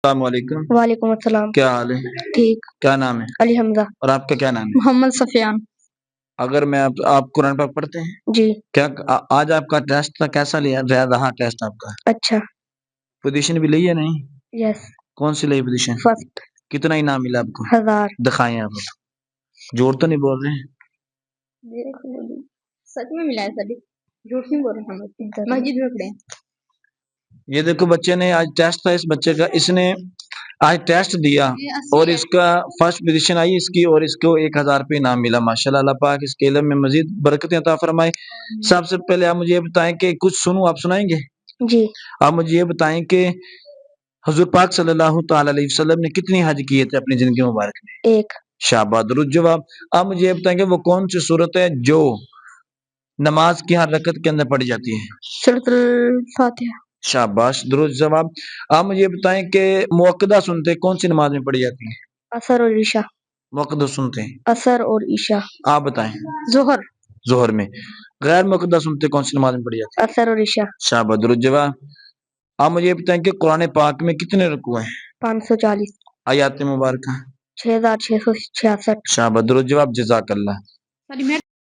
السلام علیکم، وعلیکم السلام. کیا حال ہے؟ ٹھیک. کیا نام ہے؟ علی حمزہ. اور آپ کا کیا نام ہے؟ محمد سفیان. اگر میں آپ قرآن پاک پڑھتے ہیں؟ جی. کیا آج آپ کا ٹیسٹ تھا، کیسا رہا ٹیسٹ آپ کا؟ اچھا. پوزیشن بھی لی ہے نہیں؟ یس. کون سی لی پوزیشن؟ فرسٹ. کتنا انعام ملا آپ کو؟ 1000. دکھائیں آپ. جوڑ تو نہیں بول رہے ہیں؟ سچ میں ملا ہے سر، جھوٹ نہیں بول رہے ہم، مسجد میں کھڑے ہیں. یہ دیکھو بچے نے آج ٹیسٹ تھا، اس بچے کا، اس نے آج ٹیسٹ دیا اور اس کا فرسٹ پوزیشن آئی اس کی، اور اس کو 1000 روپے انعام ملا. ماشاءاللہ، اللہ پاک اس کے علم میں مزید برکتیں عطا فرمائے. سب سے پہلے آپ مجھے یہ بتائیں کہ کچھ سنوں، آپ سنائیں گے؟ جی. آپ مجھے یہ بتائیں کہ حضور پاک صلی اللہ تعالی علیہ وسلم نے کتنی حج کیے تھے اپنی زندگی مبارک میں؟ 1. شاباش، درست جواب. آپ مجھے یہ بتائیں کہ وہ کون سی صورت ہے جو نماز کی ہر رکعت کے اندر پڑھی جاتی ہے؟ سورۃ الفاتحہ. شاباش، درست جواب. آپ مجھے بتائیں کہ موقدہ سنتے کون سی نماز میں پڑھی جاتی ہیں؟ عصر اور عشاء. موقدہ سنتے ہیں؟ عصر اور عشاء. آپ بتائیں. ظہر. ظہر میں. غیر موقدہ سنتے کون سی نماز میں پڑھی جاتی ہے؟ عصر اور عشاء. شاباش، درست جواب. آپ مجھے بتائیں کہ قرآن پاک میں کتنے رکوع ہیں؟ 540. آیات مبارکہ؟ 6666. شاباش، درست جواب. جزاک اللہ.